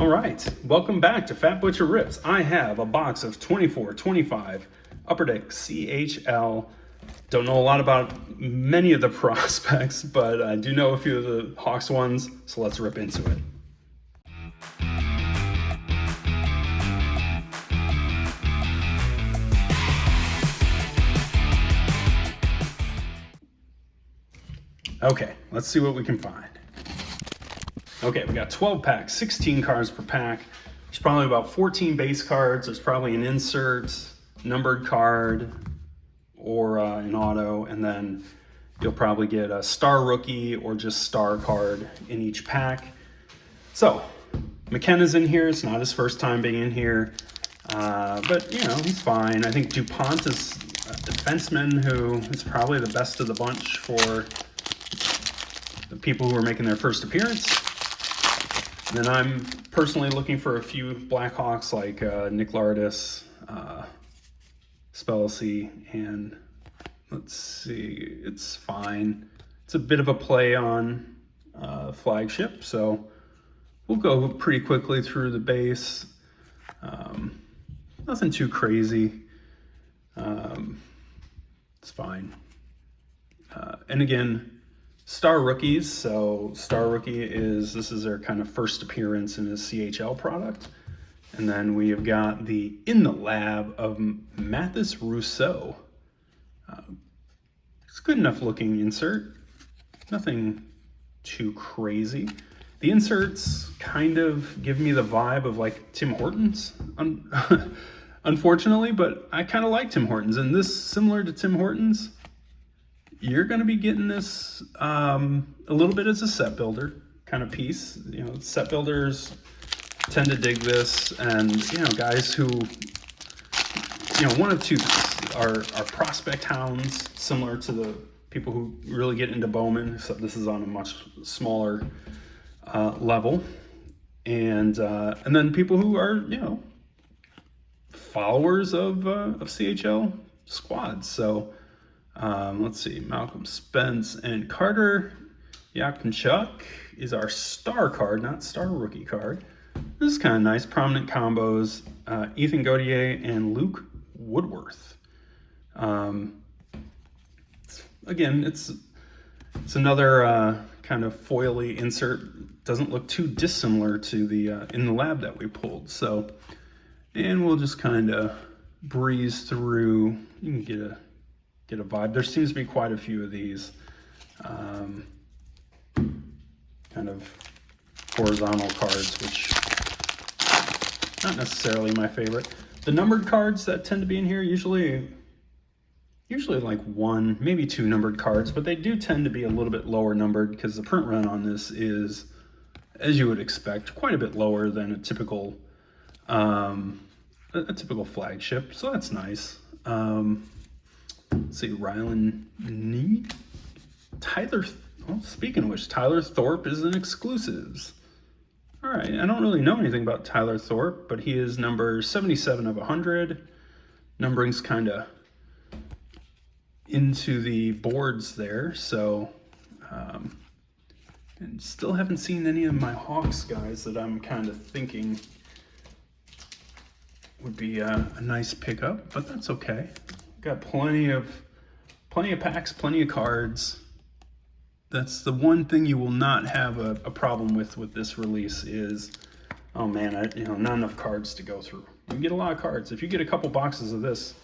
All right, welcome back to Fat Butcher Rips. I have a box of 24-25 Upper Deck CHL. Don't know a lot about many of the prospects, but I do know a few of the Hawks ones, so let's rip into it. Okay, let's see what we can find. Okay, we got 12 packs, 16 cards per pack. There's probably about 14 base cards. There's probably an insert, numbered card, or an auto, and then you'll probably get a star rookie or just star card in each pack. So, McKenna's in here. It's not his first time being in here, but you know, he's fine. I think DuPont is a defenseman who is probably the best of the bunch for the people who are making their first appearance. And then I'm personally looking for a few Blackhawks like Nick Lardis, Spellacy, and let's see, it's fine. It's a bit of a play on flagship, so we'll go pretty quickly through the base. Nothing too crazy. It's fine. And again, star rookies. So star rookie this is their kind of first appearance in a CHL product. And then we have got the In the Lab of Mathis Rousseau. It's a good enough looking insert. Nothing too crazy. The inserts kind of give me the vibe of like Tim Hortons, unfortunately, but I kind of like Tim Hortons. And this, similar to Tim Hortons, you're going to be getting this a little bit as a set builder kind of piece. You know, set builders tend to dig this, and you know, guys who, you know, one of two things are prospect hounds, similar to the people who really get into Bowman, except this is on a much smaller level, and then people who are, you know, followers of CHL squads. So let's see, Malcolm Spence and Carter Yakimchuk is our star card, not star rookie card. This is kind of nice, prominent combos. Ethan Gauthier and Luke Woodworth. Again, it's another kind of foily insert. Doesn't look too dissimilar to the In the Lab that we pulled. So, and we'll just kind of breeze through. You can get a vibe. There seems to be quite a few of these kind of horizontal cards, which not necessarily my favorite. The numbered cards that tend to be in here usually like one, maybe two numbered cards, but they do tend to be a little bit lower numbered because the print run on this is, as you would expect, quite a bit lower than a typical flagship. So that's nice. Let's see, Rylan Nee. Tyler, well, speaking of which, Tyler Thorpe is an exclusives. All right, I don't really know anything about Tyler Thorpe, but he is number 77 of 100. Numbering's kind of into the boards there, so and still haven't seen any of my Hawks guys that I'm kind of thinking would be a nice pickup, but that's okay. Got plenty of packs, plenty of cards. That's the one thing you will not have a problem with this release is, oh man, not enough cards to go through. You can get a lot of cards. If you get a couple boxes of this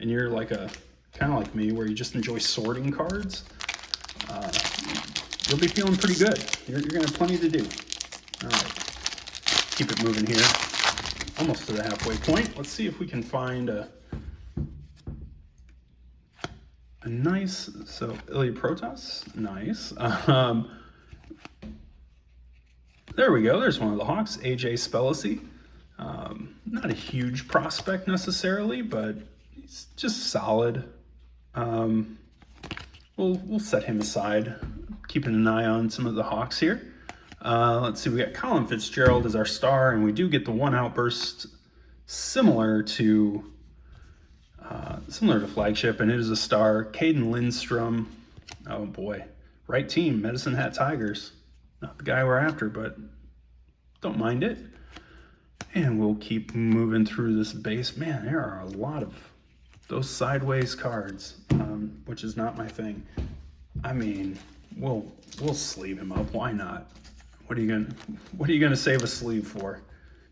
and you're like kind of like me where you just enjoy sorting cards, you'll be feeling pretty good. You're gonna have plenty to do. All right, keep it moving here. Almost to the halfway point. Let's see if we can find a nice, so Ilya Protas, nice. There we go, there's one of the Hawks, AJ Spellacy. Not a huge prospect necessarily, but he's just solid. We'll set him aside, keeping an eye on some of the Hawks here. Let's see, we got Colin Fitzgerald as our star, and we do get the one outburst similar to flagship, and it is a star. Caden Lindstrom, oh boy, right team, Medicine Hat Tigers. Not the guy we're after, but don't mind it. And we'll keep moving through this base. Man, there are a lot of those sideways cards, which is not my thing. I mean, we'll sleeve him up. Why not? What are you gonna save a sleeve for?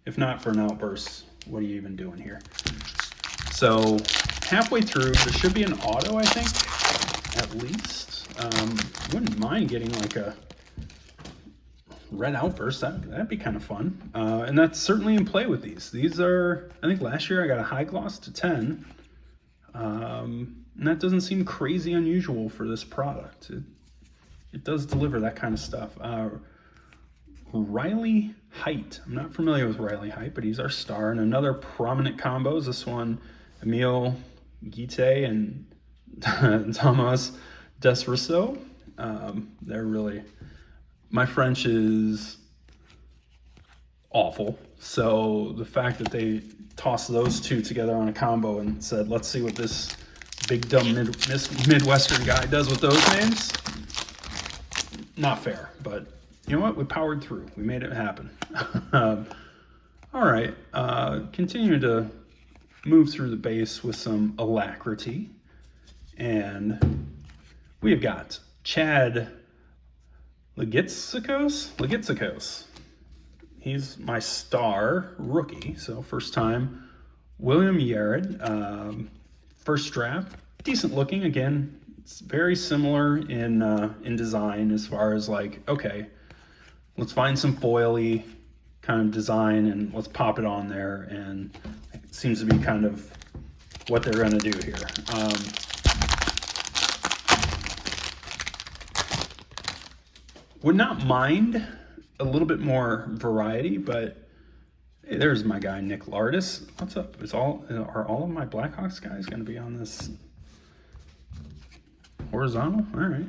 If not for an outburst, what are you even doing here? So halfway through, there should be an auto, I think, at least. Wouldn't mind getting like a red outburst. That'd be kind of fun. And that's certainly in play with these. These are, I think last year I got a high gloss to 10. And that doesn't seem crazy unusual for this product. It does deliver that kind of stuff. Riley Height. I'm not familiar with Riley Height, but he's our star. And another prominent combo is this one, Emile Guite and Thomas Desrousseau. They're really, my French is awful. So the fact that they tossed those two together on a combo and said, let's see what this big dumb Midwestern guy does with those names. Not fair, but you know what? We powered through. We made it happen. All right, continue to move through the base with some alacrity. And we've got Chad Legitsikos. He's my star rookie, so first time. William Yared, first draft, decent looking. Again, it's very similar in design as far as like, okay, let's find some foily kind of design and let's pop it on there, and it seems to be kind of what they're going to do here. Would not mind a little bit more variety, but hey, there's my guy Nick Lardis. What's up? Are all of my Blackhawks guys going to be on this horizontal? All right,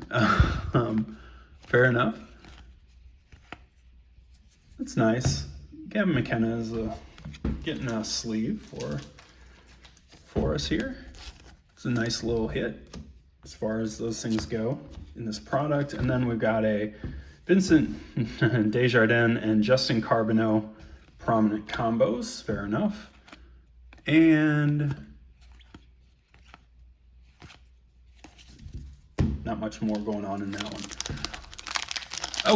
fair enough. That's nice. Gavin McKenna is getting a sleeve for us here. It's a nice little hit as far as those things go in this product. And then we've got a Vincent Desjardins and Justin Carbonneau prominent combos, fair enough. And not much more going on in that one.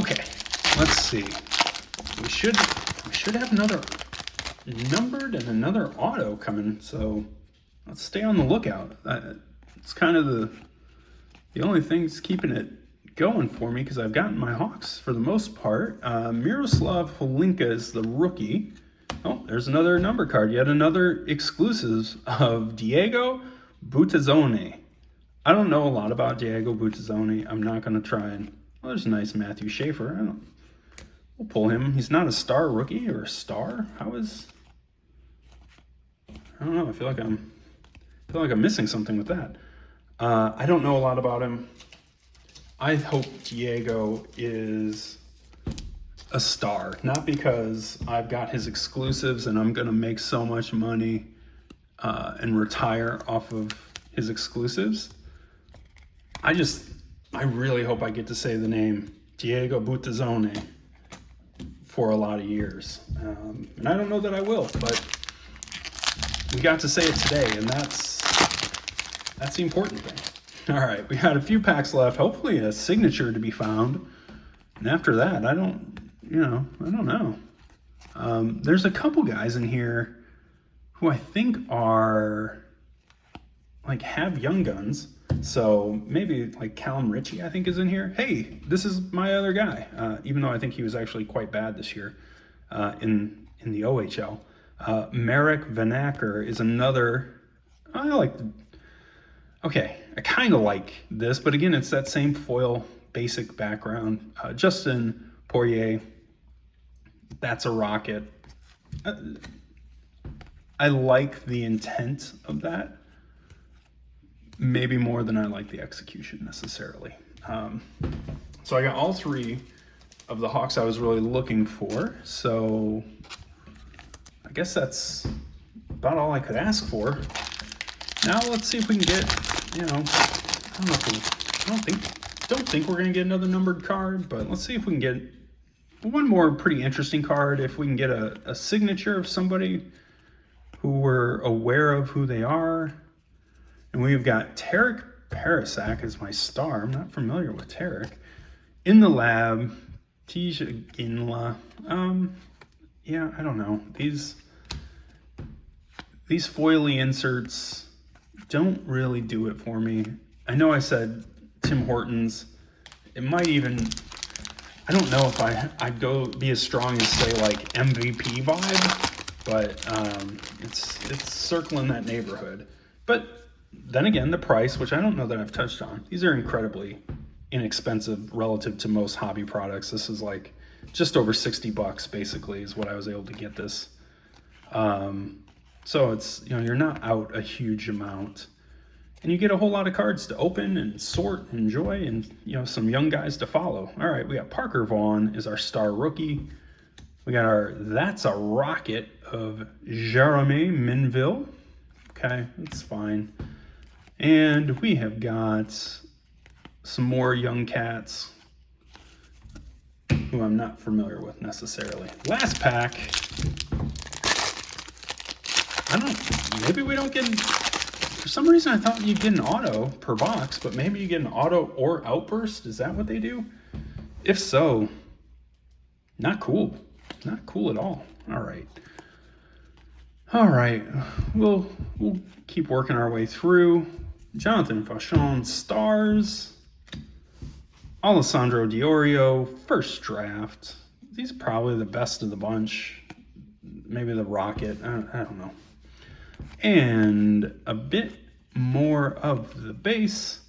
Okay, let's see. We should have another numbered and another auto coming, so let's stay on the lookout. It's kind of the only thing that's keeping it going for me, because I've gotten my Hawks for the most part. Miroslav Holinka is the rookie. Oh, there's another number card. Yet another exclusive of Diego Butazzone. I don't know a lot about Diego Butazzone. I'm not going to try and... Well, there's a nice Matthew Schaefer. We'll pull him. He's not a star rookie or a star. How is... I don't know. I feel like I'm missing something with that. I don't know a lot about him. I hope Diego is a star, not because I've got his exclusives and I'm going to make so much money and retire off of his exclusives. I really hope I get to say the name Diego Butazzone for a lot of years. And I don't know that I will, but we got to say it today, and that's the important thing. All right, we had a few packs left, hopefully a signature to be found. And after that, I don't know. There's a couple guys in here who I think are, like, have young guns. So maybe like Callum Ritchie, I think, is in here. Hey, this is my other guy, even though I think he was actually quite bad this year in the OHL. Marek Vanacker is another. Okay, I kind of like this, but again, it's that same foil basic background. Justin Poirier, that's a rocket. I like the intent of that, maybe more than I like the execution necessarily. So I got all three of the Hawks I was really looking for, so I guess that's about all I could ask for. Now let's see if we can get, I don't think we're gonna get another numbered card, but let's see if we can get one more pretty interesting card, if we can get a signature of somebody who we're aware of who they are. And we've got Tarek Parasak as my star. I'm not familiar with Tarek. In the Lab, Tija Ginla. Yeah, I don't know. These foily inserts don't really do it for me. I know I said Tim Hortons. It might even, I don't know if I'd go be as strong as say like MVP vibe, but it's circling that neighborhood. But then again, the price, which I don't know that I've touched on, these are incredibly inexpensive relative to most hobby products. This is like just over 60 bucks basically is what I was able to get this. So it's, you know, you're not out a huge amount, and you get a whole lot of cards to open and sort and enjoy, and, you know, some young guys to follow. All right, we got Parker Vaughn is our star rookie. We got our That's a Rocket of Jeremy Minville. Okay, that's fine. And we have got some more young cats who I'm not familiar with necessarily. Last pack. I don't, maybe we don't get, for some reason I thought you'd get an auto per box, but maybe you get an auto or outburst. Is that what they do? If so, not cool. Not cool at all. All right. All right. We'll keep working our way through. Jonathan Fauchon, stars. Alessandro Diorio, first draft. These are probably the best of the bunch. Maybe the Rocket. I don't know. And a bit more of the base.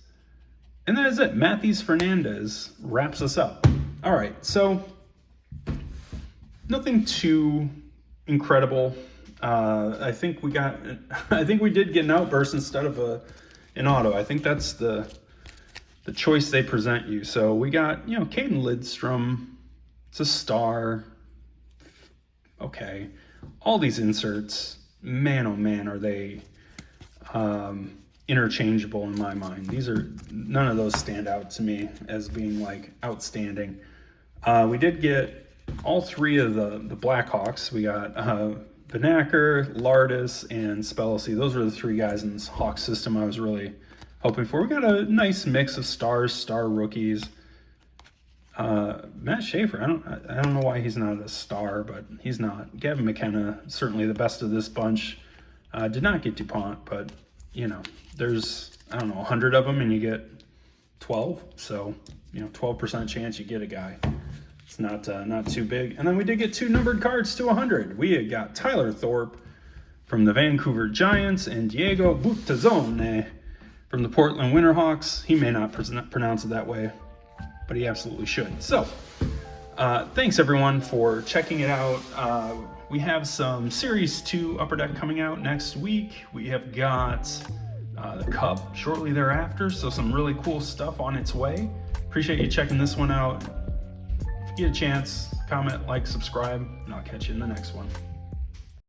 And that is it. Matthews Fernandez wraps us up. All right, so nothing too incredible. I think we did get an outburst instead of an auto. I think that's the choice they present you. So we got, you know, Caden Lidstrom. It's a star. Okay. All these inserts, man, oh man, are they interchangeable in my mind. None of those stand out to me as being like outstanding. We did get all three of the Blackhawks. We got Vanacker, Lardis, and Spellacy. Those were the three guys in this Hawk system I was really hoping for. We got a nice mix of stars, star rookies. Matt Schaefer, I don't know why he's not a star, but he's not. Gavin McKenna, certainly the best of this bunch. Did not get DuPont, but, you know, there's, I don't know, 100 of them and you get 12. So, you know, 12% chance you get a guy. It's not too big. And then we did get 2 numbered cards to 100. We had got Tyler Thorpe from the Vancouver Giants and Diego Buttazzone from the Portland Winterhawks. He may not pronounce it that way, but he absolutely should. So, thanks everyone for checking it out. We have some Series 2 Upper Deck coming out next week. We have got the Cup shortly thereafter, so some really cool stuff on its way. Appreciate you checking this one out. If you get a chance, comment, like, subscribe, and I'll catch you in the next one.